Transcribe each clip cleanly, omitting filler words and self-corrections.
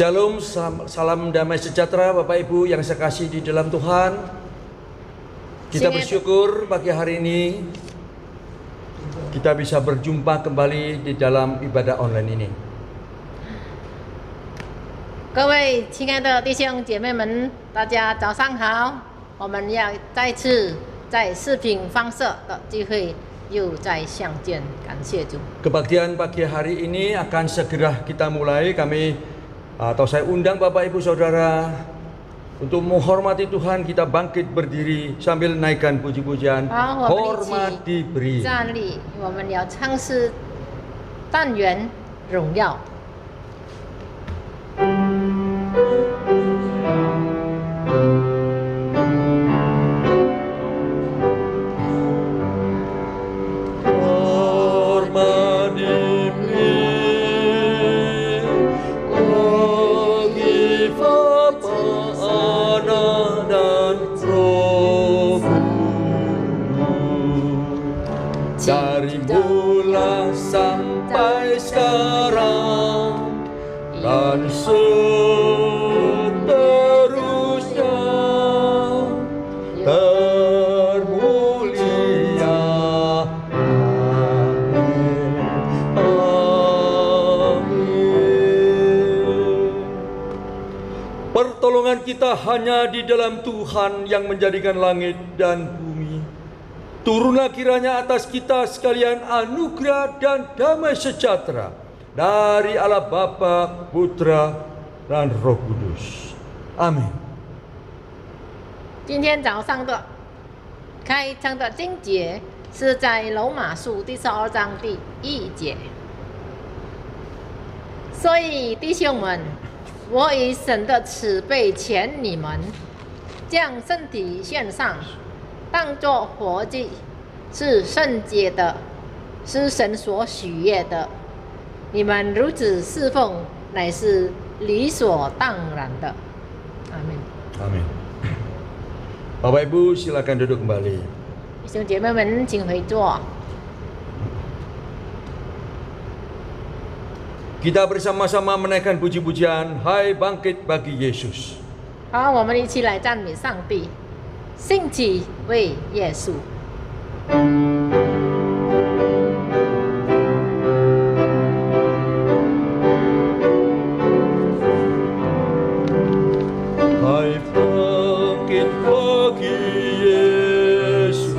Shalom, salam damai sejahtera Bapak Ibu yang saya kasih di dalam Tuhan. Kita bersyukur pagi hari ini kita bisa berjumpa kembali di dalam ibadah online ini. 各位亲爱的弟兄姐妹们，大家早上好！我们要再次在视频放射的机会又再相见，感谢主。 Kebaktian pagi hari ini akan segera kita mulai. Saya undang Bapak Ibu Saudara untuk menghormati Tuhan. Kita bangkit berdiri sambil naikkan puji-pujian. Hormat diberi. 站立，我们要唱诗，但愿荣耀。 Dari mula sampai sekarang dan seterusnya termulia. Amin. Amin. Pertolongan kita hanya di dalam Tuhan yang menjadikan langit dan bumi. Turunlah kiranya atas kita sekalian anugerah dan damai sejahtera dari Allah Bapa, Putra, dan Roh Kudus. Amin. 今天早上的开场的经节是在罗马书第12章第1节。所以弟兄们，我以神的慈悲劝你们，将身体献上，当作活祭，是圣洁的，是神所喜悦的。你们如此侍奉，乃是理所当然的。阿门。 Amin. Bapak Ibu silakan duduk kembali. 弟兄姐妹们，请回座。 Kita bersama-sama menaikkan puji-pujian, Hai bangkit bagi Yesus. 好，我们一起来赞美上帝，兴起为耶稣。 Hai bangkit bagi Yesus,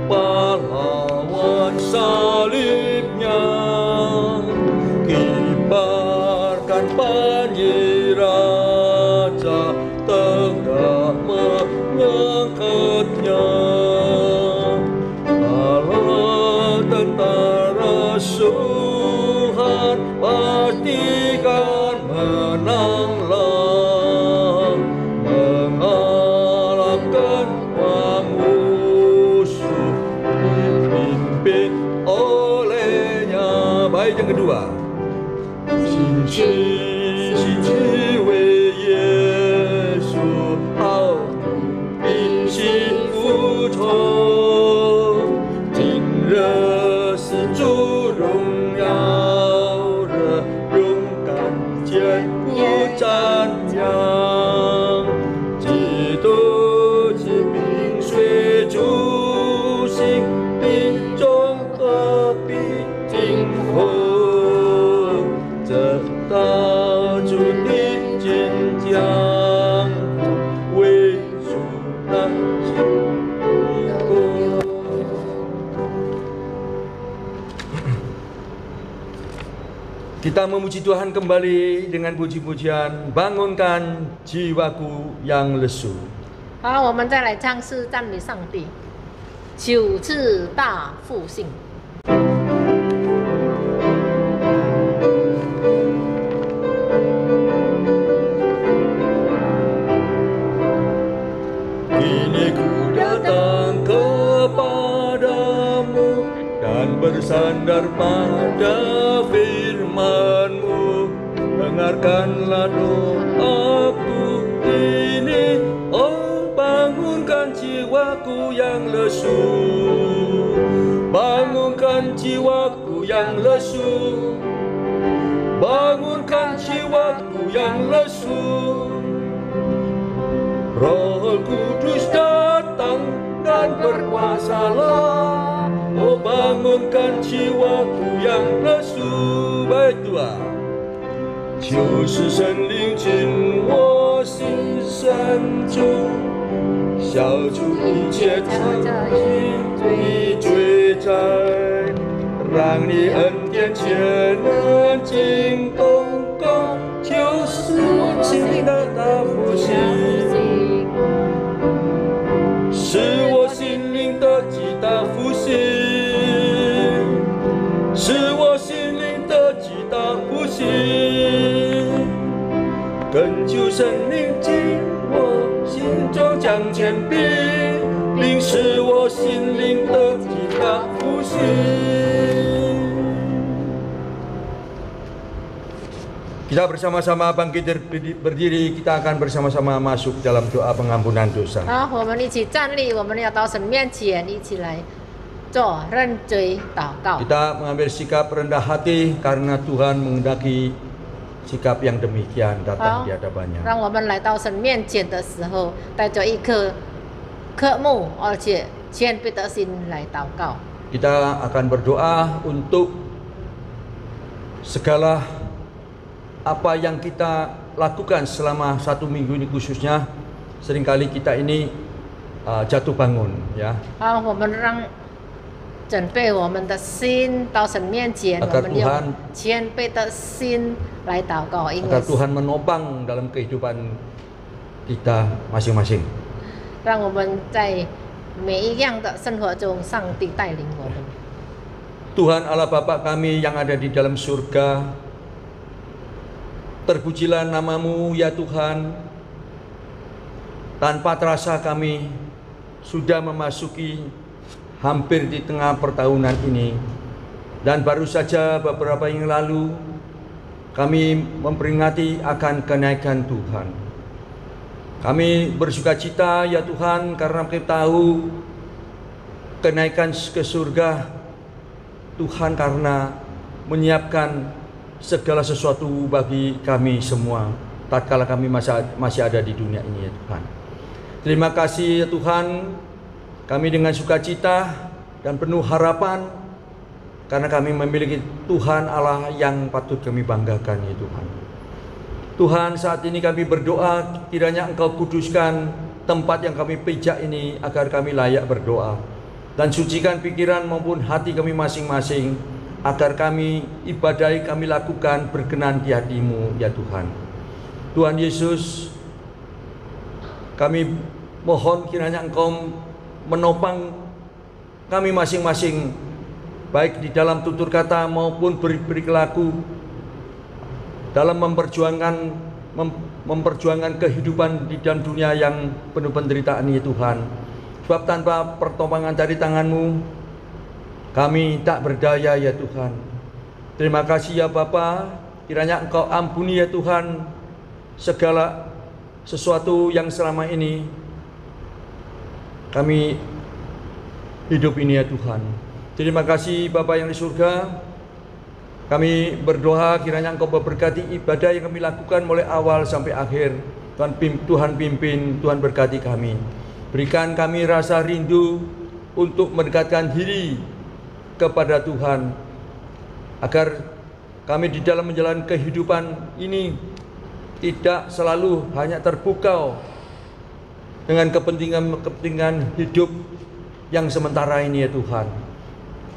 pahlawan salibnya, kibarkan panji raja, tegak mengangkatnya. Allah tentara Tuhan pastikan menanglah, mengalahkan musuh, dipimpin olehnya. Baik, yang kedua. 兴起为耶稣，好并心服从，今日是主荣耀的勇敢坚固赞扬，基督之名随主行，兵中何必惊慌？ 到主的坚强，为主担起锅。Kita memuji Tuhan kembali dengan puji-pujian, bangunkan jiwaku yang lesu. 好，我们再来唱诗赞美上帝，九次大复兴。 Kini ku datang kepadamu dan bersandar pada firman-Mu. Dengarkanlah doaku ini, oh bangunkan jiwaku yang lesu. Bangunkan jiwaku yang lesu. Bangunkan jiwaku yang lesu. Roh Kudus datang dan berkuasalah, oh bangunkan jiwaku yang lesu. Baik Tuhan， 就是神灵进我心深处，消除一切曾经的罪债，让你恩典全能进动工，就是我心灵的大复兴，是我心灵的极大复兴，是我心灵的极大复兴，恳求神灵进我心中将权柄，并使我心灵的极大复兴。Kita bersama-sama bangkit berdiri, kita akan bersama-sama masuk dalam doa pengampunan dosa. 好，我们一起站立，我们要到神面前，一起来做认罪祷告。 Kita mengambil sikap rendah hati karena Tuhan menghendaki sikap yang demikian datang di hadapannya. 让我们来到神面前的时候，带着一颗渴慕而且谦卑的心来祷告。 Kita akan berdoa untuk segala apa yang kita lakukan selama 1 minggu ini, khususnya seringkali kita ini jatuh bangun, ya. 好，我们让准备我们的心到神面前， Agar 我们用谦卑的心来祷告，因为 Agar Tuhan menopang dalam kehidupan kita masing-masing. 让我们在每一样的生活中，上帝带领我们。 Tuhan Allah Bapa kami yang ada di dalam surga, terpujilah namamu ya Tuhan. Tanpa terasa kami sudah memasuki hampir di tengah pertahunan ini, dan baru saja beberapa yang lalu kami memperingati akan kenaikan Tuhan. Kami bersukacita ya Tuhan karena kita tahu kenaikan ke surga Tuhan karena menyiapkan segala sesuatu bagi kami semua tatkala kami masih ada di dunia ini ya Tuhan. Terima kasih ya Tuhan, kami dengan sukacita dan penuh harapan karena kami memiliki Tuhan Allah yang patut kami banggakan ya Tuhan. Tuhan, saat ini kami berdoa kiranya Engkau kuduskan tempat yang kami pijak ini agar kami layak berdoa, dan sucikan pikiran maupun hati kami masing-masing agar kami ibadah kami lakukan berkenan di hati-Mu ya Tuhan. Tuhan Yesus, kami mohon kiranya Engkau menopang kami masing-masing, baik di dalam tutur kata maupun berperilaku, dalam memperjuangkan kehidupan di dalam dunia yang penuh penderitaan ya Tuhan. Sebab tanpa pertolongan dari tangan-Mu kami tak berdaya ya Tuhan. Terima kasih ya Bapa, kiranya Engkau ampuni ya Tuhan segala sesuatu yang selama ini kami hidup ini ya Tuhan. Terima kasih Bapa yang di surga. Kami berdoa kiranya Engkau memberkati ibadah yang kami lakukan mulai awal sampai akhir. Tuhan pimpin, Tuhan berkati kami. Berikan kami rasa rindu untuk mendekatkan diri kepada Tuhan, agar kami di dalam menjalani kehidupan ini tidak selalu hanya terpukau dengan kepentingan hidup yang sementara ini ya Tuhan.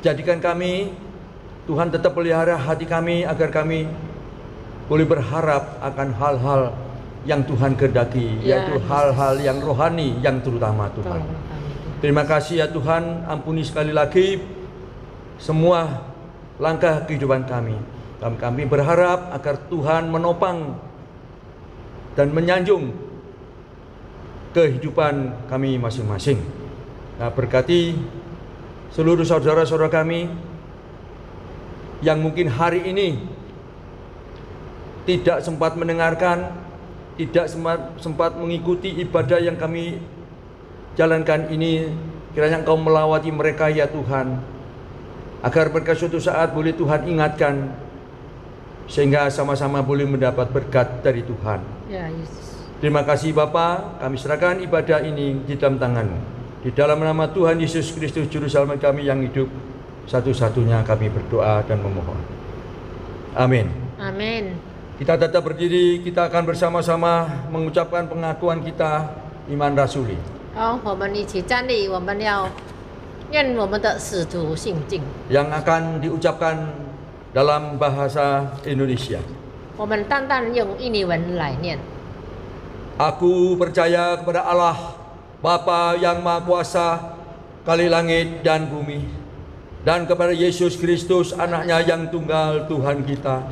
Jadikan kami, Tuhan, tetap pelihara hati kami agar kami boleh berharap akan hal-hal yang Tuhan kehendaki, yaitu hal-hal yang rohani yang terutama Tuhan. Terima kasih ya Tuhan, ampuni sekali lagi semua langkah kehidupan kami. Kami berharap agar Tuhan menopang dan menyanjung kehidupan kami masing-masing. Nah, berkati seluruh saudara-saudara kami yang mungkin hari ini tidak sempat mendengarkan, tidak sempat mengikuti ibadah yang kami jalankan ini. Kiranya Engkau melawati mereka ya Tuhan, agar mereka suatu saat boleh Tuhan ingatkan sehingga sama-sama boleh mendapat berkat dari Tuhan. Ya, Yesus. Terima kasih Bapa, kami serahkan ibadah ini di dalam tangan-Mu. Di dalam nama Tuhan Yesus Kristus Juru Selamat kami yang hidup, satu-satunya kami berdoa dan memohon. Amin. Amin. Kita tetap berdiri, kita akan bersama-sama mengucapkan pengakuan kita iman rasuli. 好，我们一起站立，我们要念我们的使徒信经。 yang akan diucapkan dalam bahasa Indonesia. 我们单单用印尼文来念。 Aku percaya kepada Allah, Bapa yang Maha Kuasa, Kali langit dan bumi, dan kepada Yesus Kristus, anaknya yang tunggal Tuhan kita,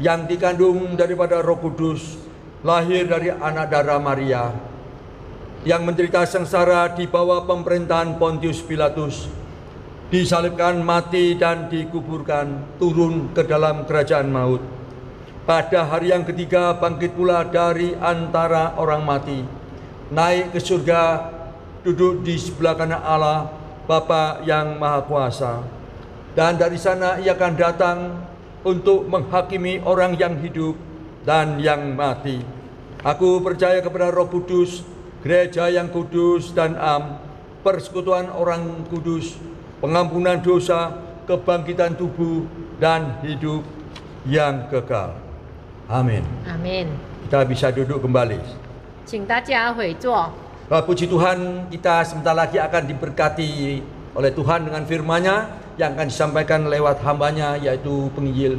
yang dikandung daripada Roh Kudus, lahir dari anak darah Maria, yang menderita sengsara di bawah pemerintahan Pontius Pilatus, disalibkan, mati dan dikuburkan, turun ke dalam kerajaan maut. Pada hari yang ketiga bangkit pula dari antara orang mati, naik ke surga, duduk di sebelah kanan Allah, Bapa yang Maha Kuasa. Dan dari sana ia akan datang untuk menghakimi orang yang hidup dan yang mati. Aku percaya kepada Roh Kudus, gereja yang kudus dan am, persekutuan orang kudus, pengampunan dosa, kebangkitan tubuh, dan hidup yang kekal. Amin. 阿门。 Kita bisa duduk kembali. 请大家回座。 Puji Tuhan, kita sebentar lagi akan diberkati oleh Tuhan dengan firman-Nya yang akan disampaikan lewat hamba-Nya, yaitu penginjil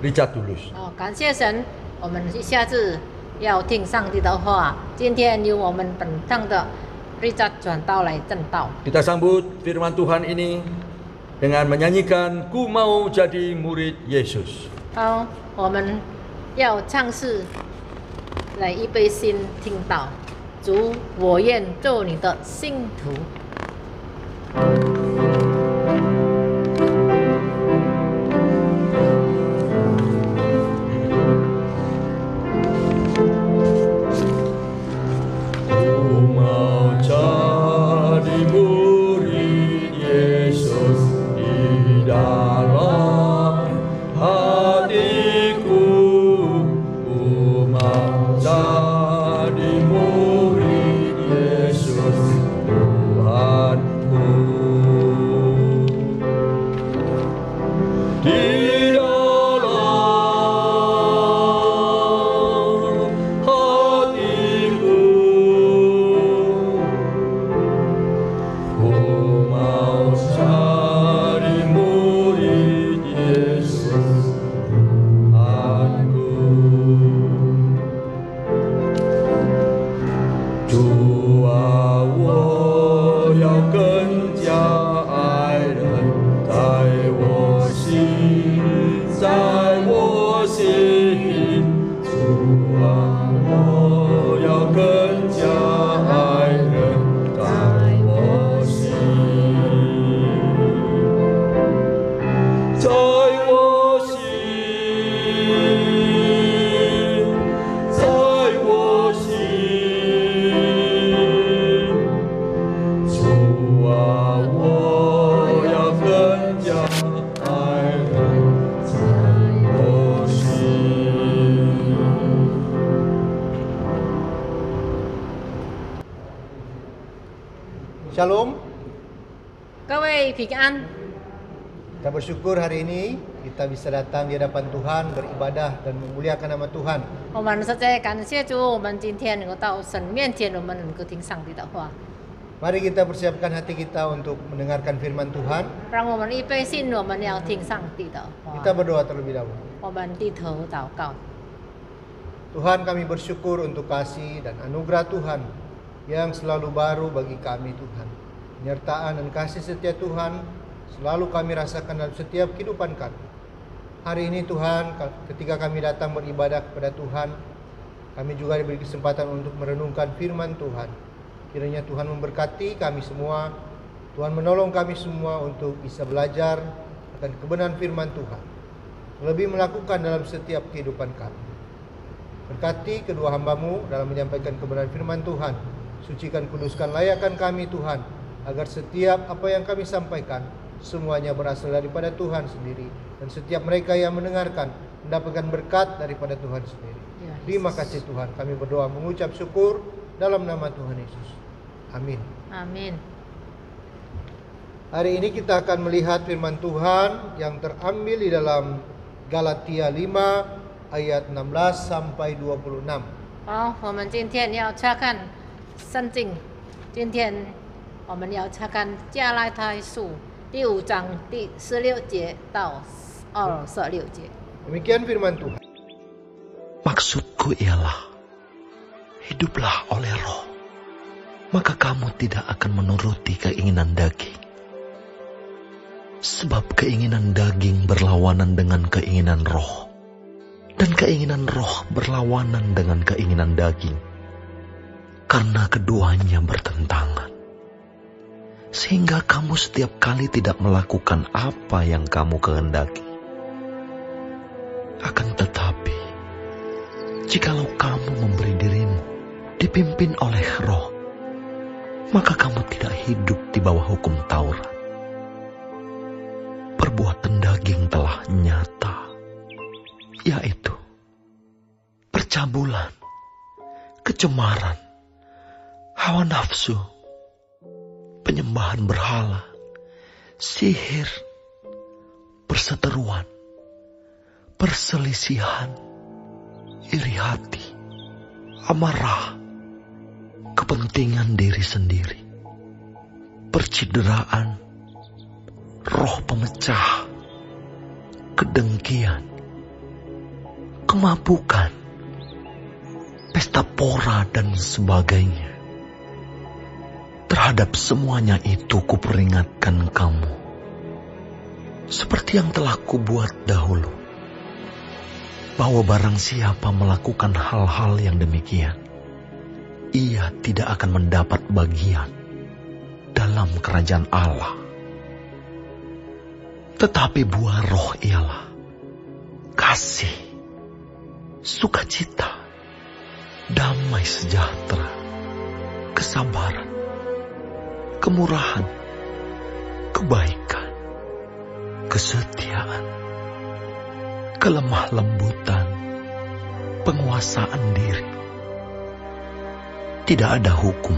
Richard Tulus. 哦，感谢神，我们一下子要听上帝的话。今天由我们本堂的Richard转道来正道。 Kita sambut firman Tuhan ini dengan menyanyikan Ku Mau Jadi Murid Yesus. 好，我们要唱诗来预备心听到。主，我愿做你的信徒。 Shalom. 各位平安。 Kita bersyukur hari ini kita bisa datang di hadapan Tuhan, beribadah dan memuliakan nama Tuhan. 我们实在感谢主，我们今天能够到神面前，我们能够听上帝的话。 Mari kita persiapkan hati kita untuk mendengarkan firman Tuhan. 让我们预备心，我们要听上帝的话。 Kita berdoa terlebih dahulu. 我们低头祷告。 Tuhan, kami bersyukur untuk kasih dan anugerah Tuhan yang selalu baru bagi kami Tuhan. Penyertaan dan kasih setia Tuhan selalu kami rasakan dalam setiap kehidupan kami. Hari ini Tuhan, ketika kami datang beribadah kepada Tuhan, kami juga diberi kesempatan untuk merenungkan firman Tuhan. Kiranya Tuhan memberkati kami semua, Tuhan menolong kami semua untuk bisa belajar akan kebenaran firman Tuhan, lebih melakukan dalam setiap kehidupan kami. Berkati kedua hamba-Mu dalam menyampaikan kebenaran firman Tuhan. Sucikan, kuduskan, layakkan kami Tuhan, agar setiap apa yang kami sampaikan semuanya berasal daripada Tuhan sendiri, dan setiap mereka yang mendengarkan mendapatkan berkat daripada Tuhan sendiri. Ya, Terima kasih Tuhan. Kami berdoa mengucap syukur dalam nama Tuhan Yesus. Amin. Amin. Hari ini kita akan melihat firman Tuhan yang terambil di dalam Galatia 5 ayat 16 sampai 26. 好，我们今天要查看圣经。今天我们要查看加拉太书第5章第16节到26节。 Demikian firman Tuhan. Maksudku ialah, hiduplah oleh roh, maka kamu tidak akan menuruti keinginan daging. Sebab keinginan daging berlawanan dengan keinginan roh, dan keinginan roh berlawanan dengan keinginan daging, karena keduanya bertentangan. Sehingga kamu setiap kali tidak melakukan apa yang kamu kehendaki. Akan tetapi, jikalau kamu memberi dirimu dipimpin oleh roh, maka kamu tidak hidup di bawah hukum Taurat. Perbuatan daging telah nyata, yaitu percabulan, kecemaran, hawa nafsu, penyembahan berhala, sihir, perseteruan, perselisihan, iri hati, amarah, kepentingan diri sendiri, percideraan, roh pemecah, kedengkian, kemabukan, pesta pora dan sebagainya. Terhadap semuanya itu kuperingatkan kamu, seperti yang telah kubuat dahulu, bahwa barang siapa melakukan hal-hal yang demikian, ia tidak akan mendapat bagian dalam kerajaan Allah. Tetapi buah roh ialah kasih, sukacita, damai sejahtera, kesabaran, kemurahan, kebaikan, kesetiaan, kelemah lembutan, penguasaan diri. Tidak ada hukum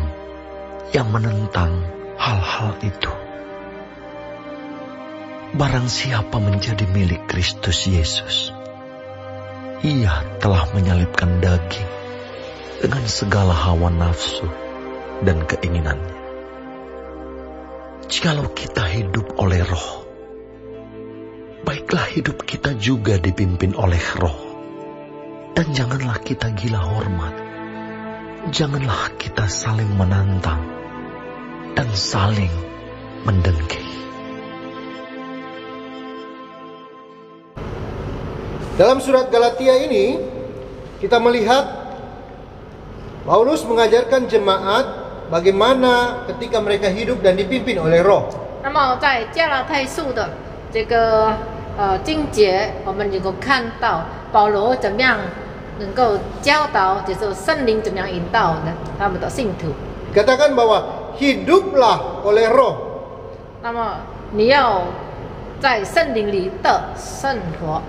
yang menentang hal-hal itu. Barang siapa menjadi milik Kristus Yesus, ia telah menyalibkan daging dengan segala hawa nafsu dan keinginannya. Jikalau kita hidup oleh roh, baiklah hidup kita juga dipimpin oleh roh. Dan janganlah kita gila hormat, janganlah kita saling menantang dan saling mendengki. Dalam surat Galatia ini, kita melihat Paulus mengajarkan jemaat bagaimana ketika mereka hidup dan dipimpin oleh roh. 那么在加拉太书的这个经节，我们能够看到保罗怎么样能够教导，就是圣灵怎么样引导呢他们的信徒。 Dikatakan bahwa hiduplah oleh roh. 那么你要在圣灵里的生活。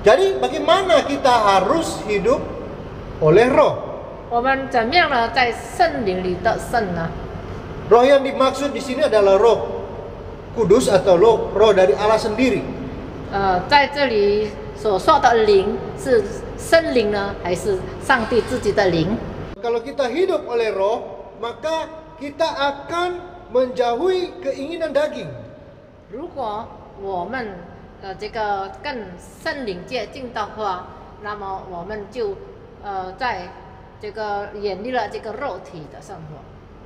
Jadi bagaimana kita harus hidup oleh roh? 我们怎么样呢？在圣灵里的生呢？ Roh yang dimaksud di sini adalah roh kudus atau roh dari Allah sendiri. 在这里所说的灵是圣灵呢，还是上帝自己的灵？ Kalau kita hidup oleh roh, maka kita akan menjauhi keinginan daging. 如果我们这个跟圣灵接近的话，那么我们就在这个远离了这个肉体的生活。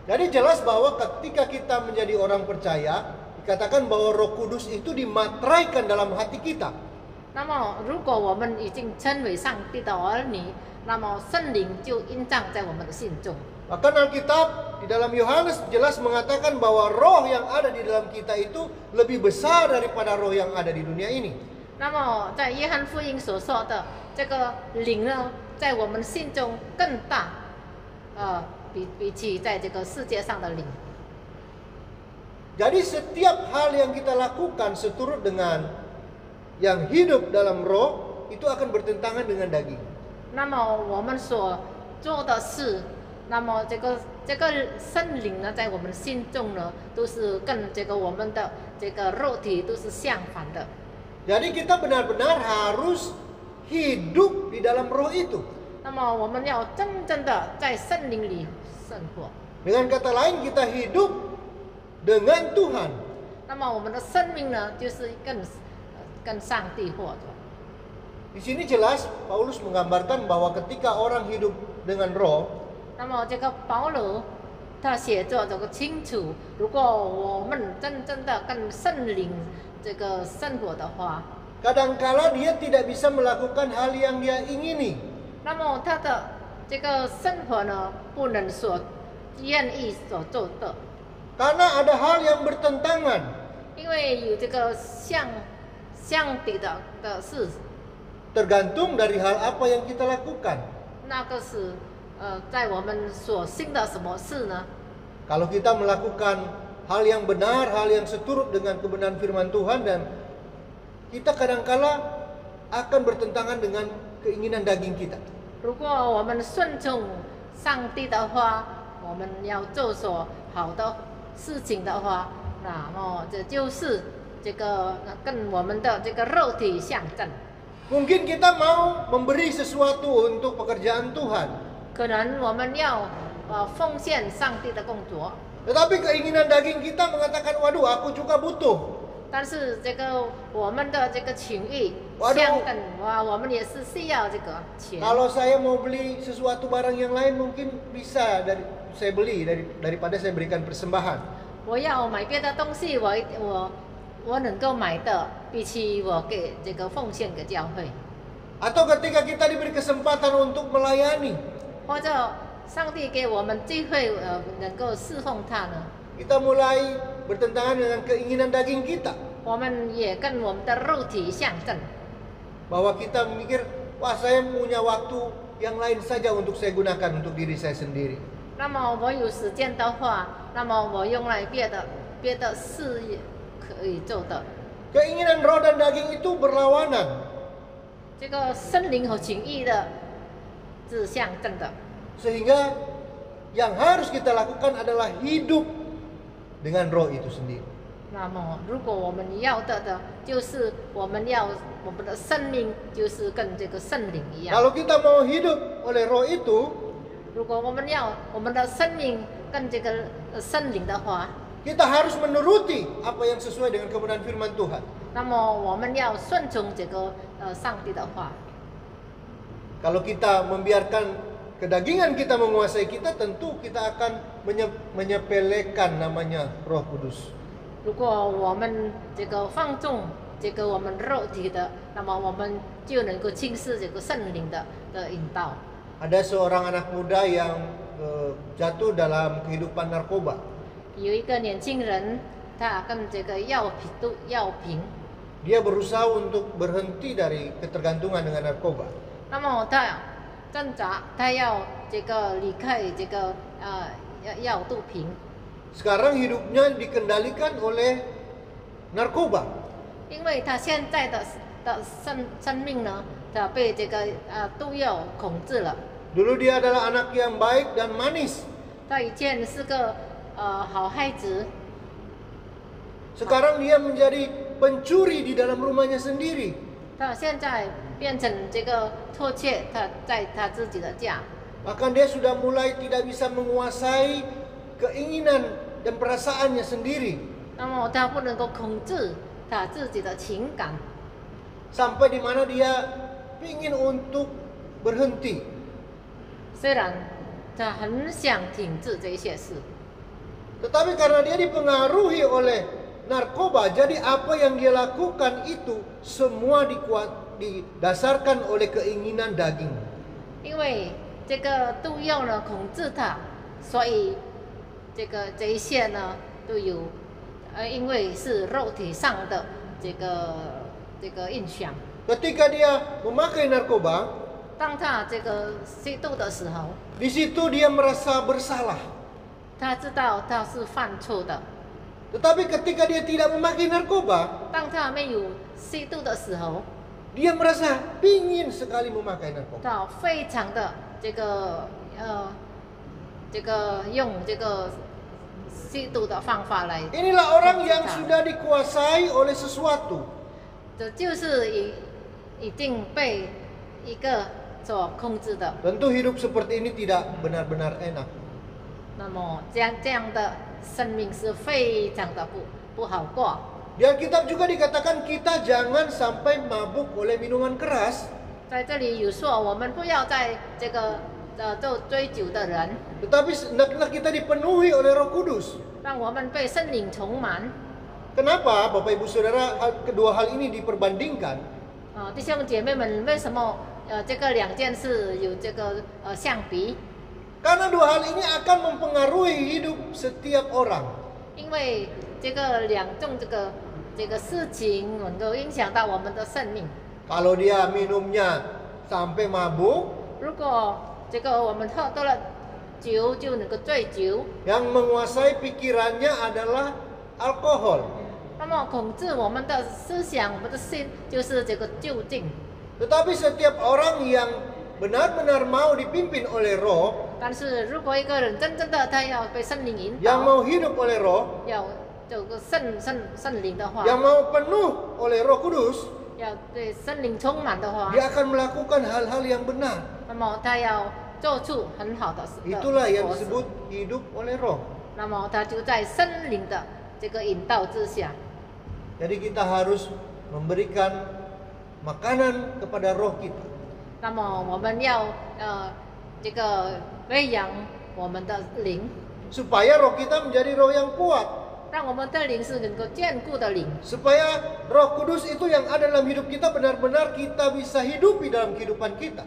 Jadi jelas bahwa ketika kita menjadi orang percaya, dikatakan bahwa Roh Kudus itu dimateraikan dalam hati kita. 那么，如果我们已经称为上帝的儿女，那么圣灵就印藏在我们的心中。 Bahkan Alkitab di dalam Yohanes jelas mengatakan bahwa roh yang ada di dalam kita itu lebih besar daripada roh yang ada di dunia ini. 那么，在约翰福音所说的这个灵呢，在我们心中更大，比起在这个世界上的灵。 Jadi setiap hal yang kita lakukan seturut dengan yang hidup dalam roh, itu akan bertentangan dengan daging. 那么我们所做的事，那么这个圣灵呢，在我们心中呢，都是跟这个我们的这个肉体都是相反的。 Jadi kita benar-benar harus hidup di dalam roh itu. 那么我们要真正的在圣灵里生活。 Dengan kata lain, kita hidup dengan Tuhan. 那么我们的生命呢，就是跟上帝活着。 Di sini jelas Paulus menggambarkan bahwa ketika orang hidup dengan roh, 那么这个保罗他写作这个清楚，如果我们真正的跟圣灵这个生活的话， kadangkala dia tidak bisa melakukan hal yang dia ingini. 那么他的这个生活呢，不能所愿意所做的， Karena ada hal yang bertentangan. 因为有这个相抵的事， Tergantung dari hal apa yang kita lakukan. 那个是在我们所信的什么事呢？ Kalau kita melakukan hal yang benar, hal yang seturut dengan kebenaran firman Tuhan, dan kita kadangkala akan bertentangan dengan keinginan daging kita. 如果我们顺从上帝的话，我们要做所好的事情的话，那么这就是这个跟我们的这个肉体相争。 Mungkin kita mau memberi sesuatu untuk pekerjaan Tuhan, 可能我们要奉献上帝的工作， tetapi keinginan daging kita mengatakan, waduh, aku juga butuh. 但是这个我们的这个情欲 Waduh. 相等，我们也是需要这个钱。 Kalau saya mau beli sesuatu barang yang lain, mungkin bisa saya beli daripada saya berikan persembahan. 我要买别的东西，我能够买的，比起我给这个奉献给教会， Atau ketika kita diberi kesempatan untuk melayani, 或者上帝给我们机会，能够侍奉他呢， kita mulai bertentangan dengan keinginan daging kita. 我们也跟我们的肉体相争。 Bahwa kita memikir, wah, saya punya waktu yang lain saja untuk saya gunakan untuk diri saya sendiri. 那么我有时间的话，那么我用来别的事业可以做的。 Keinginan roh dan daging itu berlawanan. 这个生灵和情欲的是相争的， Sehingga yang harus kita lakukan adalah hidup dengan roh itu sendiri. 那么如果我们要的就是我们的生命就是跟这个圣灵一样。 Kalau kita mau hidup oleh roh itu, 如果我们要我们的生命跟这个圣灵的话， kita harus menuruti apa yang sesuai dengan kebenaran firman Tuhan. 那么我们要顺从这个上帝的话。 Kalau kita membiarkan kedagingan kita menguasai kita, tentu kita akan menyepelekan namanya Roh Kudus. 如果我们这个放纵这个我们肉体的，那么我们就能够轻视这个圣灵的引导。 Ada seorang anak muda yang jatuh dalam kehidupan narkoba. 有一个年轻人，他跟这个药品， Dia berusaha untuk berhenti dari ketergantungan dengan narkoba. 那么他挣扎，他要这个离开这个药毒品。 Sekarang hidupnya dikendalikan oleh narkoba. 因为他现在的生命呢，他被这个毒药控制了。 Dulu dia adalah anak yang baik dan manis. 他以前是个好孩子， Sekarang dia menjadi pencuri di dalam rumahnya sendiri. 他现在变成这个偷窃，他在他自己的家。 Bahkan dia sudah mulai tidak bisa menguasai keinginan dan perasaannya sendiri. 那么他不能够控制他自己的情感， Sampai di mana dia ingin untuk berhenti. 虽然他很想停止这些事， Tetapi karena dia dipengaruhi oleh narkoba, jadi apa yang dia lakukan itu semua didasarkan oleh keinginan daging. 因为这个毒药呢控制他，所以这一切呢都有因为是肉体上的这个影响。 Ketika dia memakai narkoba, 当他这个吸毒的时候， di situ dia merasa bersalah. 他知道他是犯错的。 Tetapi ketika dia tidak memakai narkoba, 当他没有吸毒的时候， dia merasa pingin sekali memakai narkoba. 到非常的用这个吸毒的方法来， Inilah orang yang sudah dikuasai oleh sesuatu. 这就是已经被一个所控制的。 Tentu hidup seperti ini tidak benar-benar enak. 那么这样的生命是非常的不好过。 Di Alkitab juga dikatakan kita jangan sampai mabuk oleh minuman keras. 在这里有说，我们不要在这个做追酒的人， Tetapi hendaklah kita dipenuhi oleh Roh Kudus. 让我们被圣灵充满。 Kenapa Bapak Ibu Saudara kedua hal ini diperbandingkan? 弟兄姐妹们，为什么这个两件事有这个相比？ Karena dua hal ini akan mempengaruhi hidup setiap orang. 因为这个两种这个事情能够影响到我们的生命。 Kalau dia minumnya sampai mabuk, 如果这个我们喝多了酒就能够醉酒， yang menguasai pikirannya adalah alkohol. 那么控制我们的思想、我们的心就是这个酒精。 Tetapi setiap orang yang benar-benar mau dipimpin oleh Roh, 但是如果一个人真正的他要被圣灵引 yang 导， mau hidup oleh Roh, 要这个圣灵的话， yang mau penuh oleh Roh Kudus, 要对圣灵充满的话， dia akan melakukan hal-hal yang benar. 那么他要做出很好的事。 Itulah yang disebut hidup oleh Roh. 那么他就在圣灵的这个引导之下。 Jadi kita harus memberikan makanan kepada roh kita. 那么我们要这个喂养我们的灵， Supaya roh kita menjadi roh yang kuat. 让我们的灵是能够坚固的灵。 Supaya Roh Kudus itu yang ada dalam hidup kita benar-benar kita bisa hidupi dalam kehidupan kita.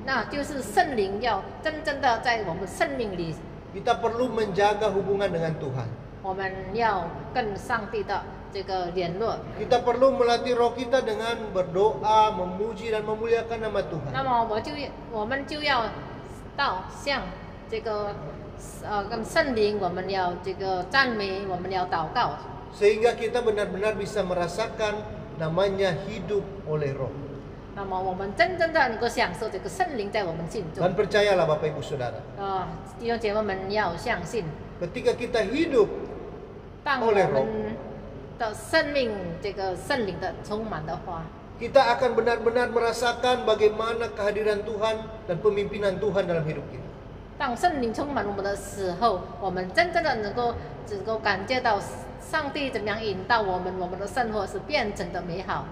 那就是圣灵要真正的在我们生命里， Kita perlu menjaga hubungan dengan Tuhan. 我们要跟上帝的这个联络。 Kita perlu melatih roh kita dengan berdoa, memuji dan memuliakan nama 那 Tuhan. 么我们就要到像这个跟圣灵，我们要这个赞美，我们要祷告， Sehingga kita benar-benar bisa merasakan namanya hidup oleh roh. 那么我们真正的能够享受这个圣灵在我们心中。 Dan percayalah Bapak Ibu Saudara, 弟兄姐妹们要相信， ketika kita hidup 当我们的生命这个圣灵的充满的话， kita akan benar-benar merasakan bagaimana kehadiran Tuhan dan pemimpinan Tuhan dalam hidup kita. 当圣灵充满我们的时候，我们真正的能够感觉到上帝怎么样引导我们，我们的生活是变成的美好。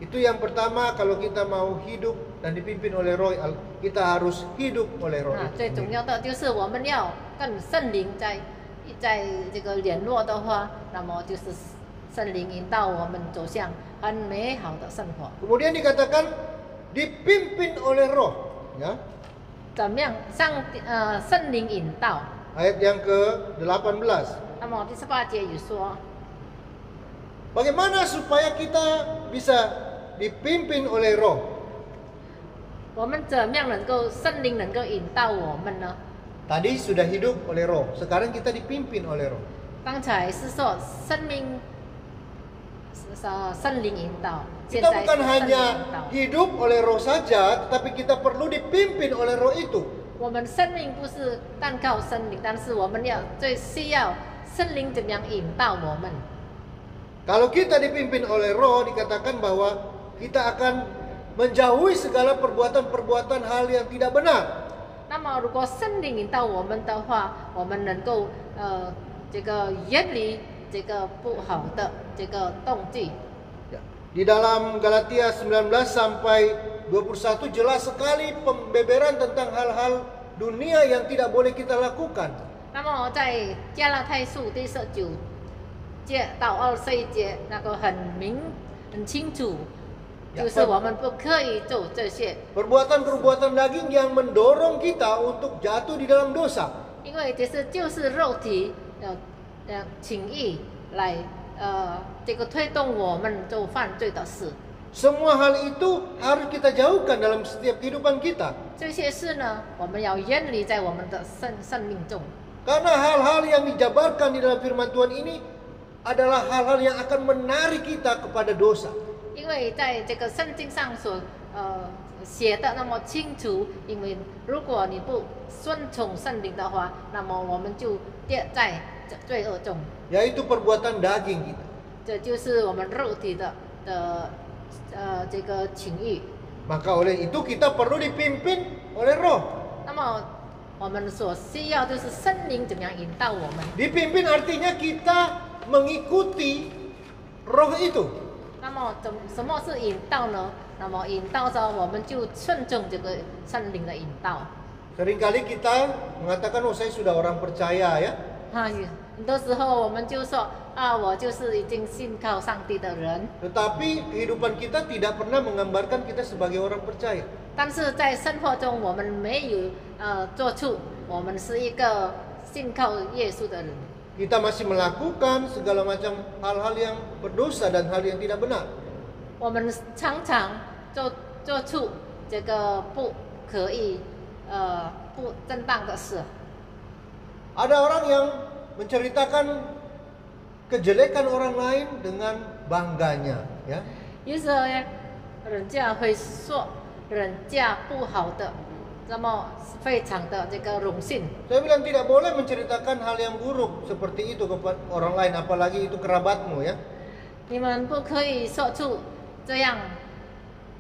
Itu yang pertama, kalau kita mau hidup dan dipimpin oleh roh, kita harus hidup oleh roh. 最重要的就是我们要跟圣灵在这个联络的话，那么就是圣灵引导我们走向很美好的生活。 Kemudian dikatakan dipimpin oleh roh, ya. 怎么样圣灵引导？ Ayat yang ke-18. 那么第18节有说， Bagaimana supaya kita bisa dipimpin oleh roh? 我们怎么样能够圣灵能够引导我们呢？ Tadi sudah hidup oleh roh, sekarang kita dipimpin oleh roh. 刚才是说圣灵引导，现 Kita 在是 bukan 圣灵 hanya 引导。 hidup oleh roh saja, tetapi kita perlu dipimpin oleh roh itu. 我们生命不是单靠圣灵，但是我们最需要圣灵怎么样引导我们。 Kalau kita dipimpin oleh roh, dikatakan bahwa kita akan menjauhi segala perbuatan-perbuatan hal yang tidak benar. 那么，如果圣灵引导我们的话，我们能够这个远离这个不好的这个动机。 Di dalam Galatia 19 sampai 21 jelas sekali pembeberan tentang hal-hal dunia yang tidak boleh kita lakukan. 那么，在加拉太书第19节到21节，那个很清楚，就是我们不可以做这些。 Perbuatan-perbuatan daging yang mendorong kita untuk jatuh di dalam dosa. 因为这是就是肉体情欲来这个推动我们做犯罪的事。 Semua hal itu harus kita jauhkan dalam setiap kehidupan kita. 这些事呢，我们要远离在我们的生命中。 Karena hal-hal yang dijabarkan di dalam firman Tuhan ini adalah hal-hal yang akan menarik kita kepada dosa. 因为在这个圣经上所写的那么清楚，因为如果你不顺从圣灵的话，那么我们就跌在罪恶中。 yaitu perbuatan daging kita. 这就是我们肉体的这个情欲。 Maka oleh itu kita perlu dipimpin oleh roh. 那么我们所需要就是圣灵怎么样引导我们。 Dipimpin artinya kita mengikuti roh itu. 那么什么是引导呢？那么引导着我们就顺从这个圣灵的引导。 Seringkali kita mengatakan, oh saya sudah orang percaya ya. 很多时候我们就说啊，我就是已经信靠上帝的人。 Tetapi kehidupan kita tidak pernah menggambarkan kita sebagai orang percaya. 但是在生活中，我们没有做出我们是一个信靠耶稣的人。 Kita masih melakukan segala macam hal-hal yang berdosa dan hal yang tidak benar. 我们常常做出这个不可以不正当的事。 Ada orang yang menceritakan kejelekan orang lain dengan bangganya, ya. 有时候呢，人家会说人家不好的，那么非常的这个荣幸。 Saya bilang tidak boleh menceritakan hal yang buruk seperti itu kepada orang lain, apalagi itu kerabatmu ya. 你们不可以说出这样，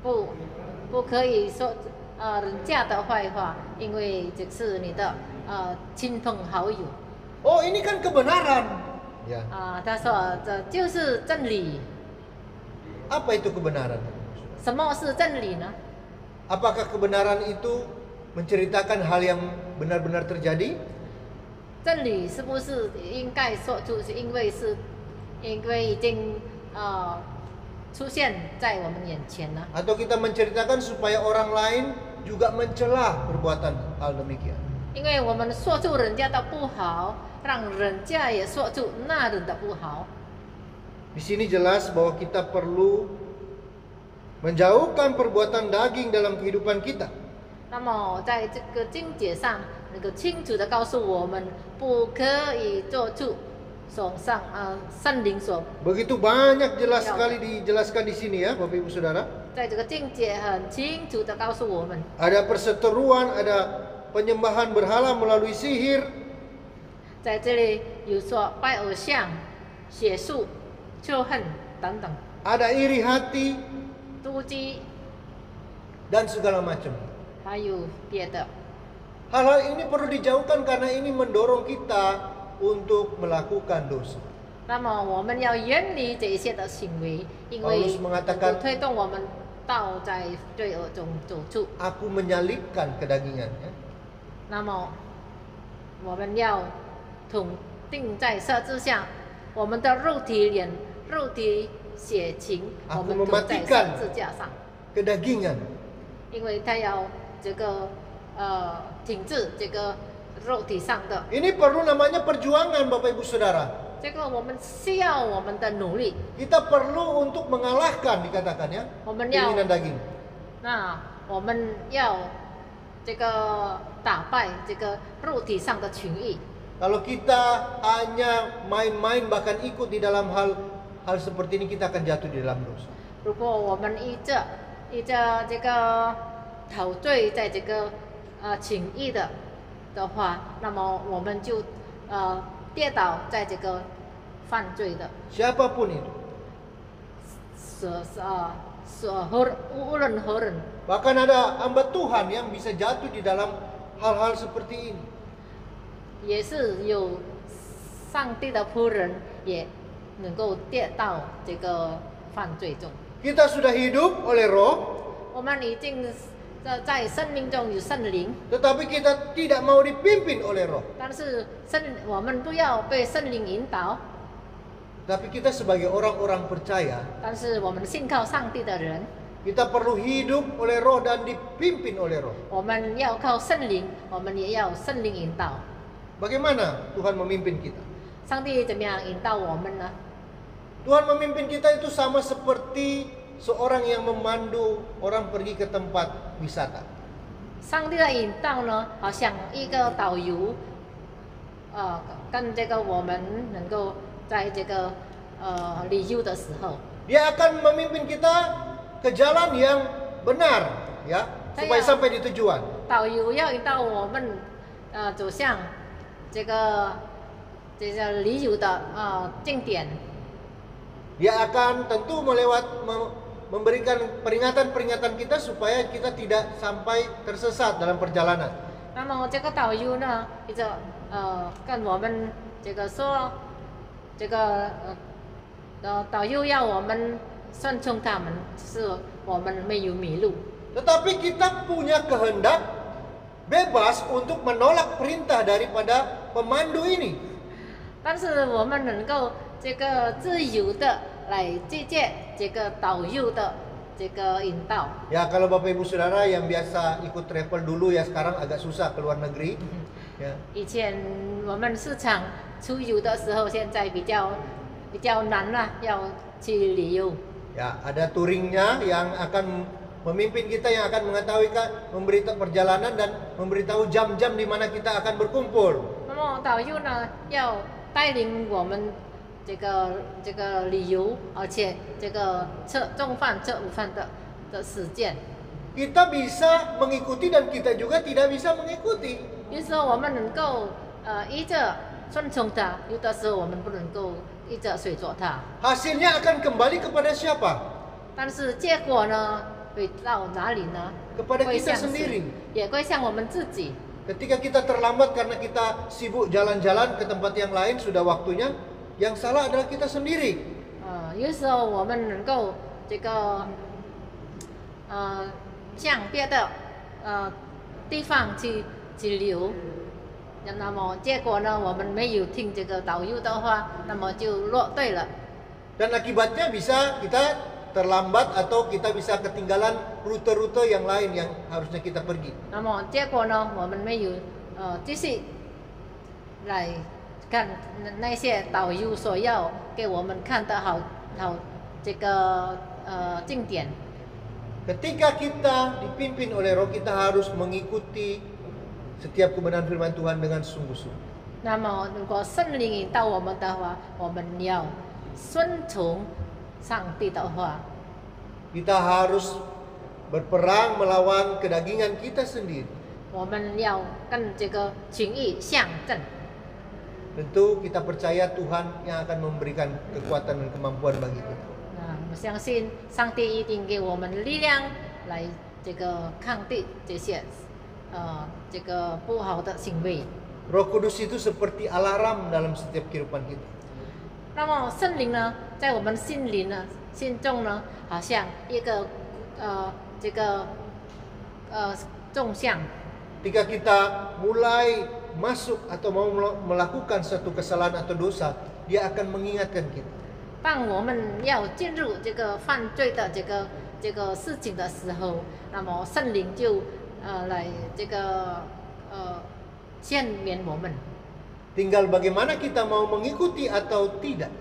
不可以说人家的坏话，因为这是你的亲朋好友。 Oh ini kan kebenaran. Ya. 他说这就是真理。 Apa itu kebenaran? 什么是真理呢？ Apakah kebenaran itu menceritakan hal yang benar-benar terjadi? 真理是不是应该说出？是因为已经出现在我们眼前呢？ Atau kita menceritakan supaya orang lain juga mencela perbuatan hal demikian? 因为我们说出人家的不好，让人家也说出那人的不好。 Di sini jelas bahwa kita perlu menjauhkan perbuatan daging dalam kehidupan kita. 那么在这个经节上，那个清楚的告诉我们，不可以做出圣灵所。 Begitu banyak jelas sekali dijelaskan di sini ya, Bapak Ibu Saudara. 在这个经节很清楚的告诉我们， Ada perseteruan, ada penyembahan berhala melalui sihir. 在这里有说拜偶像、血术、仇恨等等， Ada iri hati 妒忌， dan segala macam. 还有别的。 Hal-hal ini perlu dijauhkan karena ini mendorong kita untuk melakukan dosa. 那么我们要远离这些的行为，因为 Paulus mengatakan, 推动我们到在罪恶中走出。 Aku menyalibkan kedagingannya. 那么我们要统定在十字架，我们的肉体血情，我们都在十字架上。 Kedagingan. 因为他要这个停止这个肉体上的。 Ini perlu namanya perjuangan Bapak Ibu Saudara. 这个我们需要我们的努力。 Kita perlu untuk mengalahkan dikatakan ya. 我们要 Keinginan daging. 那我们要这个打败这个肉体上的情欲。 Kalau kita hanya main-main bahkan ikut di dalam hal seperti ini, kita akan jatuh di dalam dosa. 如果我们依着这个陶醉在这个情欲的话，那么我们就跌倒在这个犯罪的 Siapapun itu. 无论何人。 Bahkan ada hamba Tuhan yang bisa jatuh di dalam hal-hal seperti ini. 也是有上帝的仆人也能够跌到这个犯罪中。 Kita sudah hidup oleh roh, 我们已经在生命中有圣灵， tetapi kita tidak mau dipimpin oleh roh. 但是我们不要被圣灵引导。 Tapi kita sebagai orang-orang percaya, 但是我们信靠上帝的人， kita perlu hidup oleh roh dan dipimpin oleh roh. 我们要靠圣灵，我们也要圣灵引导。 Bagaimana Tuhan memimpin kita? 上帝怎么样引导我们呢？ Tuhan memimpin kita itu sama seperti seorang yang memandu orang pergi ke tempat wisata. 上帝的引导呢，好像一个导游，跟这个我们能够在这个理由的时候， Dia akan memimpin kita ke jalan yang benar, ya, supaya sampai di tujuan. 导游要引导我们走向这个理由的经典。 Dia akan tentu memberikan peringatan-peringatan kita supaya kita tidak sampai tersesat dalam perjalanan. 那么这个导游呢，跟我们说，导游要我们顺从他们，是我们没有迷路。 Tetapi kita punya kehendak bebas untuk menolak perintah daripada pemandu ini. 但是我们能够自由的来拒绝这个导游的引导。 Ya, kalau Bapak Ibu Saudara yang biasa ikut travel dulu ya, sekarang agak susah ke luar negeri. Ya. 以前我们市场出游的时候，现在比较难了，要去旅游。 Ya, ada touringnya yang akan memimpin kita, yang akan memberitahu perjalanan dan memberitahu jam-jam di mana kita akan berkumpul. 那么导游呢，要带领我们这个旅游，而且吃中饭、吃午饭的时间。 Kita bisa mengikuti dan kita juga tidak bisa mengikuti. 有时候我们能够依着顺从它，有的时候我们不能够依着随着它。 Hasilnya akan kembali kepada siapa? 但是结果呢，会到哪里呢？ Kepada 会 kita 向谁 sendiri. 也会向我们自己。 Ketika kita terlambat karena kita sibuk jalan-jalan ke tempat yang lain, sudah waktunya, yang salah adalah kita sendiri. 有时候我们能够向别的地方去旅游，那么结果呢，我们没有听这个导游的话，那么就落队了。 Dan akibatnya bisa kita terlambat atau kita bisa ketinggalan rute-rute yang lain yang harusnya kita pergi. 那么结果呢，我们没有继续来看那些导游所要给我们看的好经典。 Ketika kita dipimpin oleh Roh, kita harus mengikuti setiap kebenaran firman Tuhan dengan sungguh-sungguh. 那么如果圣灵引导我们的话，我们要顺从上帝的话。 Kita harus berperang melawan kedagingan kita sendiri. 我们要跟这个情欲相争。 Tentu kita percaya Tuhan yang akan memberikan kekuatan dan kemampuan bagi kita. 我相信上帝一定给我们力量来抗拒这些不好的行为。 Roh Kudus itu seperti alarm dalam setiap kehidupan kita. 那么圣灵呢，在我们心中呢，好像一个纵向。 Ketika kita mulai masuk atau mau melakukan satu kesalahan atau dosa, dia akan mengingatkan kita. 当我们要进入这个犯罪的这个事情的时候，那么圣灵就来劝勉我们。 Tinggal bagaimana kita mau mengikuti atau tidak.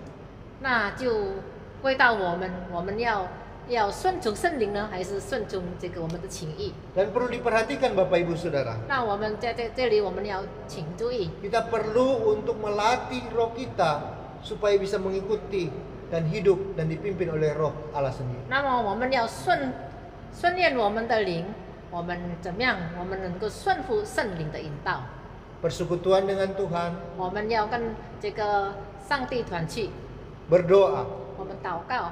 那就归到我们要顺从圣灵呢，还是顺从我们的情意？ Dan perlu diperhatikan Bapak Ibu Saudara. 那我们在这里我们要请注意， Kita perlu untuk melatih roh kita supaya bisa mengikuti dan hidup dan dipimpin oleh Roh Allah sendiri. 那么我们要训练我们的灵，我们怎么样？我们能够顺服圣灵的引导。 Persekutuan dengan Tuhan, 我们要跟上帝团契， berdoa, 我们祷告，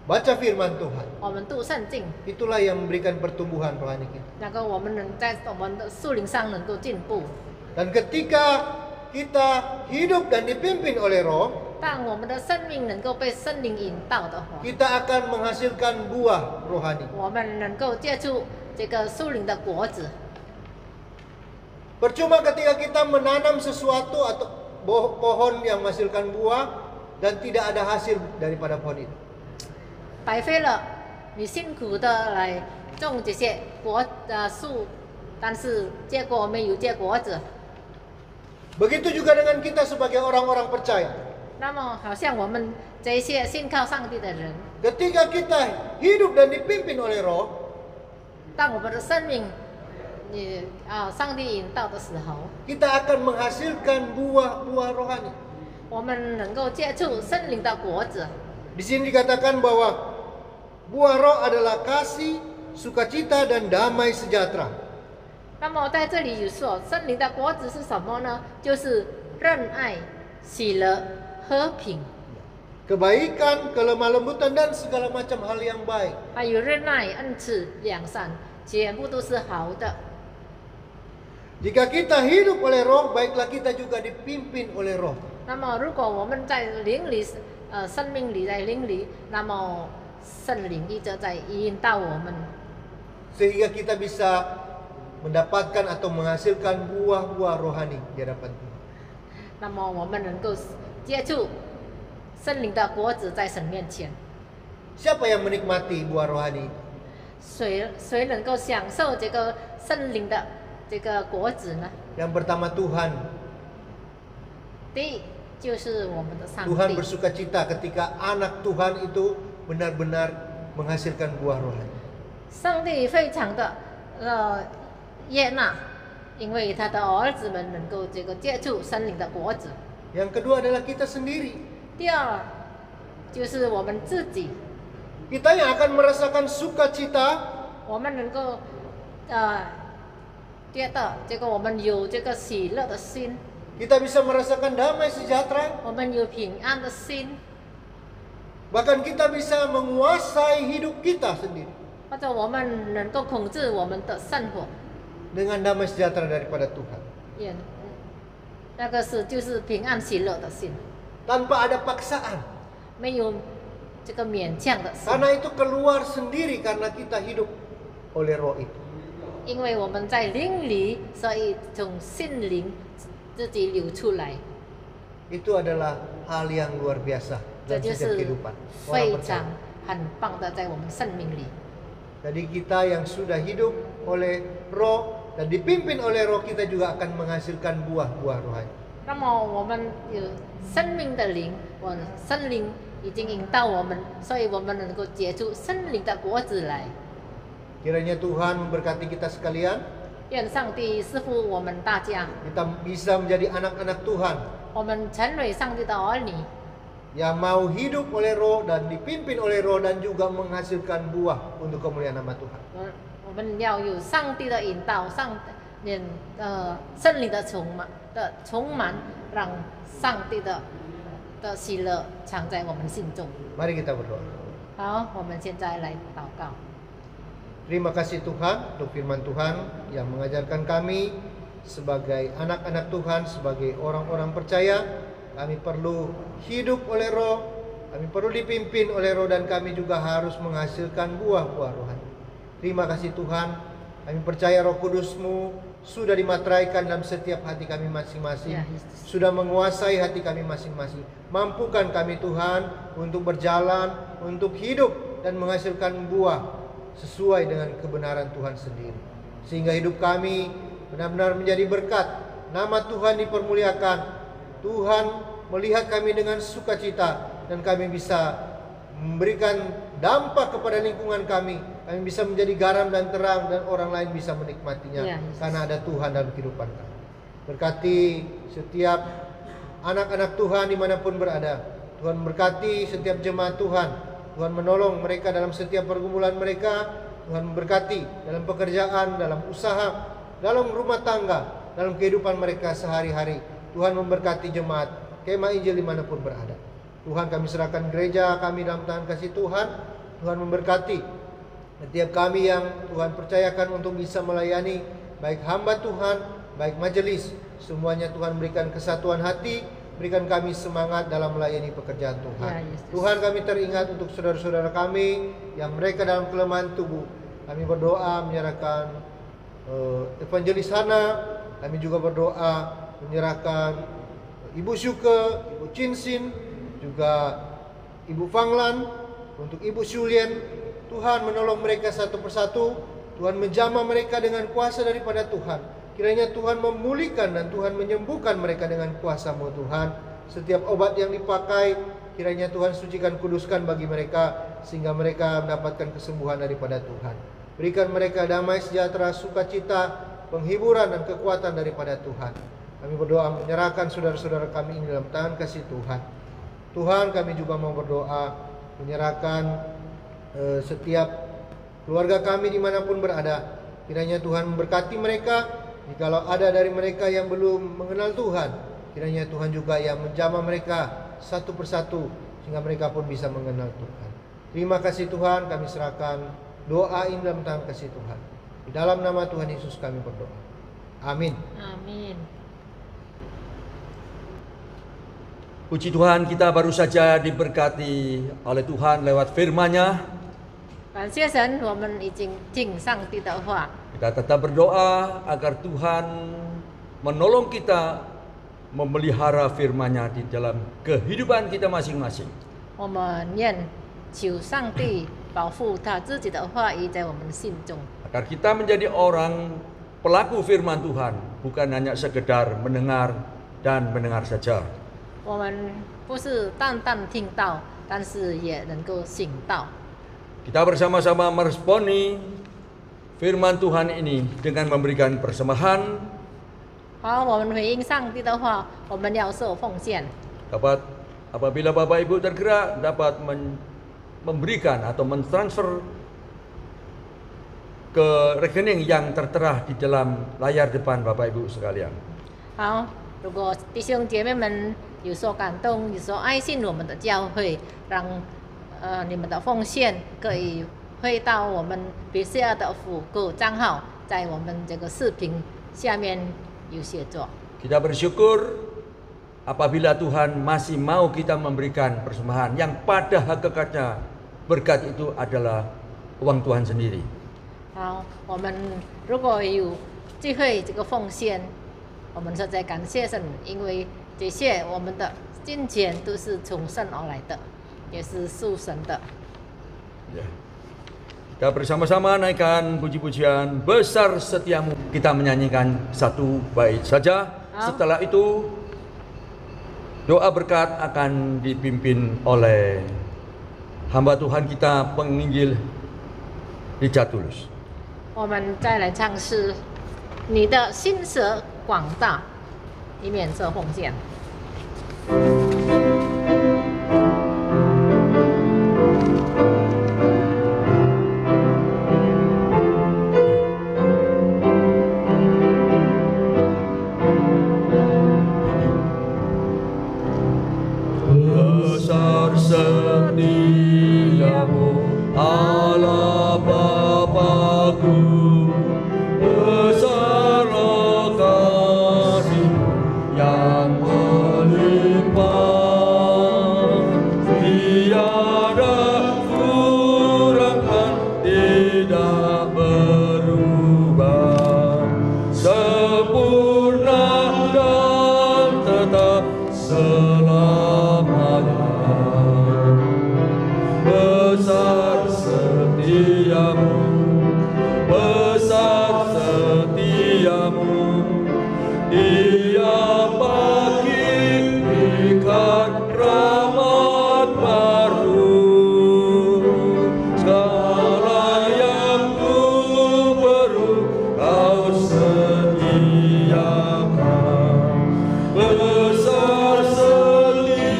baca firman Tuhan. 我们读圣经， Itulah yang memberikan pertumbuhan rohani kita. 那个我们能在我们的属灵上能够进步。 Dan ketika kita hidup dan dipimpin oleh Roh, 当我们的生命能够被圣灵引导的话， kita akan menghasilkan buah rohani. 我们能够结出属灵的果子。 Percuma ketika kita menanam sesuatu atau pohon yang menghasilkan buah dan tidak ada hasil daripada pohon itu. 白费了你辛苦的来种这些树，但是结果没有结果子。 Begitu juga dengan kita sebagai orang-orang percaya. 那么，好像我们这些信靠上帝的人， Ketika kita hidup dan dipimpin oleh Roh, 当我们的生命上帝引导的时候， kita akan menghasilkan buah-buah rohani. 我们能够接触圣灵的果子。 Di sini dikatakan bahwa buah roh adalah kasih, sukacita, dan damai sejahtera. 那么在这里有说，圣灵的果子是什么呢？就是仁爱、喜乐、和平， Kebaikan, kelemah lembutan, dan segala macam hal yang baik. 还有仁爱、恩慈、良善，全部都是好的。 Jika kita hidup oleh roh, baiklah kita juga dipimpin oleh roh. 那么如果我们在灵里，生命里在灵里，那么圣灵一直在引导我们， Sehingga kita bisa mendapatkan atau menghasilkan buah-buah rohani di hadapan Tuhan. 那么我们能够接触圣灵的果子在神面前。 Siapa yang menikmati buah rohani? 谁能够享受这个圣灵的这个果子呢？ Yang pertama Tuhan. 第一就是我们的上 Tuhan 帝。 bersukacita ketika anak Tuhan itu benar-benar menghasilkan buah rohani. 上帝非常的悦纳，因为他的儿子们能够这个接触圣灵的果子。 Yang kedua adalah kita sendiri. 第二就是我们自己， Kita yang akan merasakan sukacita, 我们能够觉得这个我们有这个喜乐的心， kita bisa merasakan damai sejahtera, 我们有平安的心， bahkan kita bisa menguasai hidup kita sendiri 或者我们能够控制我们的生活。 dengan damai sejahtera daripada Tuhan. 也那个就是平安喜乐的心， Tanpa ada paksaan. 没有这个勉强的心， Karena itu keluar sendiri karena kita hidup oleh roh itu. 因为我们在灵里，所以从心灵自己流出来， Itu adalah hal yang luar biasa 这 dalam 就 setiap 是 kehidupan. 非 Orang 常 percaya. 很棒的，在我们生命里。 Jadi kita yang sudah hidup oleh roh dan dipimpin oleh roh, kita juga akan menghasilkan buah-buah rohani. 那么我们有生命的灵，圣灵已经引导我们，所以我们能够结出圣灵的果子来。 Kiranya Tuhan memberkati kita sekalian, 愿上帝赐福我们大家， kita bisa menjadi anak-anak Tuhan 我们成为上帝的儿女， yang mau hidup oleh roh dan dipimpin oleh roh dan juga menghasilkan buah untuk kemuliaan nama Tuhan. 我们要有上帝的引导，圣灵的充满，让上帝的喜乐藏在我们心中。 Mari kita berdoa. 好，我们现在来祷告。 Terima kasih Tuhan untuk firman Tuhan yang mengajarkan kami sebagai anak-anak Tuhan, sebagai orang-orang percaya, kami perlu hidup oleh roh, kami perlu dipimpin oleh roh, dan kami juga harus menghasilkan buah-buah rohani. Terima kasih Tuhan, kami percaya Roh Kudus-Mu sudah dimateraikan dalam setiap hati kami masing-masing, sudah menguasai hati kami masing-masing. Mampukan kami Tuhan untuk berjalan, untuk hidup dan menghasilkan buah sesuai dengan kebenaran Tuhan sendiri, sehingga hidup kami benar-benar menjadi berkat. Nama Tuhan dipermuliakan, Tuhan melihat kami dengan sukacita, dan kami bisa memberikan dampak kepada lingkungan kami. Kami bisa menjadi garam dan terang, dan orang lain bisa menikmatinya karena ada Tuhan dalam kehidupan kami. Berkati setiap anak-anak Tuhan dimanapun berada. Tuhan berkati setiap jemaat Tuhan. Tuhan menolong mereka dalam setiap pergumulan mereka. Tuhan memberkati dalam pekerjaan, dalam usaha, dalam rumah tangga, dalam kehidupan mereka sehari-hari. Tuhan memberkati jemaat Kemah Injil dimanapun berada. Tuhan, kami serahkan gereja kami dalam tangan kasih Tuhan. Tuhan memberkati setiap kami yang Tuhan percayakan untuk bisa melayani, baik hamba Tuhan, baik majelis. Semuanya Tuhan berikan kesatuan hati, berikan kami semangat dalam melayani pekerjaan Tuhan. Tuhan, kami teringat untuk saudara-saudara kami yang mereka dalam kelemahan tubuh. Kami berdoa menyerahkan evangelis Hana. Kami juga berdoa menyerahkan Ibu Syuke, Ibu Cinsin, juga Ibu Fanglan, untuk Ibu Shulien. Tuhan menolong mereka satu persatu. Tuhan menjamah mereka dengan kuasa daripada Tuhan. Kiranya Tuhan memulihkan dan Tuhan menyembuhkan mereka dengan kuasa-Mu Tuhan. Setiap obat yang dipakai, kiranya Tuhan sucikan, kuduskan bagi mereka, sehingga mereka mendapatkan kesembuhan daripada Tuhan. Berikan mereka damai sejahtera, sukacita, penghiburan dan kekuatan daripada Tuhan. Kami berdoa menyerahkan saudara-saudara kami ini dalam tangan kasih Tuhan. Tuhan, kami juga mau berdoa menyerahkan setiap keluarga kami dimanapun berada. Kiranya Tuhan memberkati mereka. Jikalau ada dari mereka yang belum mengenal Tuhan, kiranya Tuhan juga yang menjamah mereka satu persatu sehingga mereka pun bisa mengenal Tuhan. Terima kasih Tuhan, kami serahkan doa ini dalam tangan kasih Tuhan. Di dalam nama Tuhan Yesus kami berdoa. Amin. Amin. Puji Tuhan, kita baru saja diberkati oleh Tuhan lewat firman-Nya. 感谢神，我们已经听上帝的话。 Kita tetap berdoa agar Tuhan menolong kita memelihara firman-Nya di dalam kehidupan kita masing-masing. 我们愿求上帝保护他自己的话语在我们心中， Agar kita menjadi orang pelaku firman Tuhan, bukan hanya sekedar mendengar dan mendengar saja. 我们不是淡淡听到，但是也能够行道。 Kita bersama-sama meresponi firman Tuhan ini dengan memberikan persembahan. 好，我们回应上帝的话，我们要受奉献。 Dapat apabila Bapak Ibu tergerak dapat memberikan atau mentransfer ke rekening yang tertera di dalam layar depan Bapak Ibu sekalian. 好，如果弟兄姐妹们有所感动，有所爱信我们的教会，让你们的奉献可以汇到我们别下的辅购账号，在我们这个视频下面有写作。 Kita bersyukur apabila Tuhan masih mau kita memberikan persembahan yang pada hakikatnya berkat itu adalah uang Tuhan sendiri. 好，我们如果有机会这个奉献，我们实在感谢神，因为这些我们的金钱都是从神而来的，也是属神的。 Ya. Kita bersama-sama naikkan puji-pujian besar setiamu. Kita menyanyikan satu bait saja. Setelah itu doa berkat akan dipimpin oleh hamba Tuhan kita penginjil Richard Tulus. 我们再来唱诗，你的心舌广大，以免受奉献。 Besar setiamu Allah Bapa-Ku, besarlah kasih-Mu yang melimpah, tiada kurangan, tidak berubah, sempurna dan tetap selamanya. Besar setiamu, besar setiamu, tiap pagi berikan rahmat baru. Segala yang ku perlu kau sediakan. Besar setiamu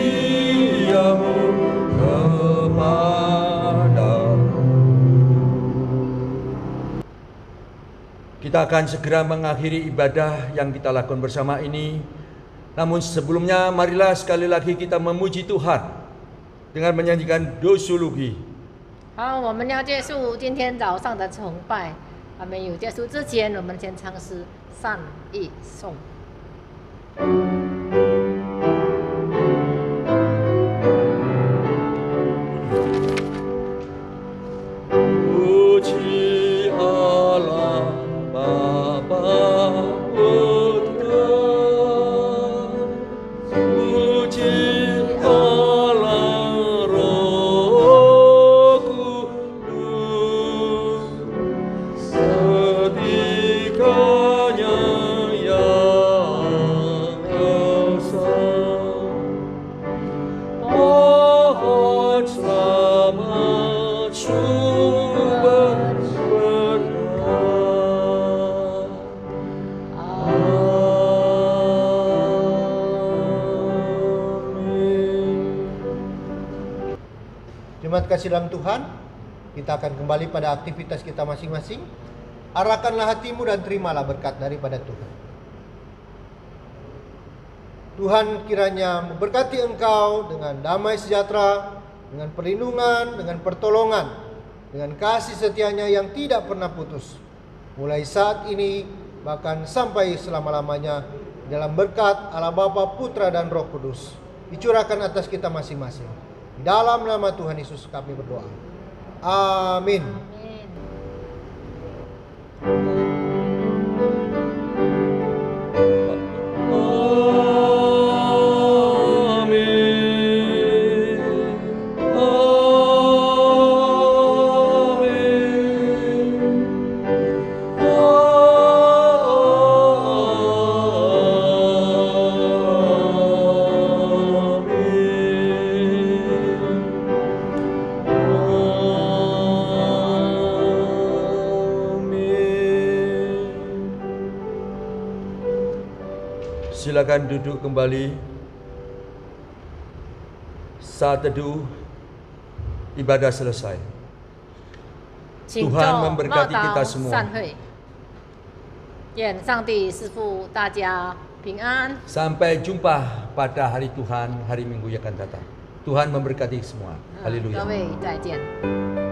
kepadaku. Kita akan segera mengakhiri ibadah yang kita lakukan bersama ini. Namun sebelumnya marilah sekali lagi kita memuji Tuhan dengan menyanyikan dosologi. 好，我们要结束今天早上的崇拜。还没有结束之前，我们先唱诗善意颂。 Puji Allah Bapa Putra, puji Allah Roh Kudus, setikanya yang esa. Mohon selamat sumber berkah. Jemaat kasih dalam Tuhan, kita akan kembali pada aktivitas kita masing-masing. Arahkanlah hatimu dan terimalah berkat daripada Tuhan. Tuhan kiranya memberkati engkau dengan damai sejahtera, dengan perlindungan, dengan pertolongan, dengan kasih setianya yang tidak pernah putus. Mulai saat ini bahkan sampai selama-lamanya, dalam berkat Allah Bapa, Putra dan Roh Kudus dicurahkan atas kita masing-masing. Di dalam nama Tuhan Yesus kami berdoa. Amin. Silakan duduk kembali. Saat teduh ibadah selesai. Tuhan memberkati kita semua. 散会，愿上帝赐福大家平安。 Sampai jumpa pada hari Tuhan, hari Minggu yang akan datang. Tuhan memberkati semua. Haleluya. 各位再见。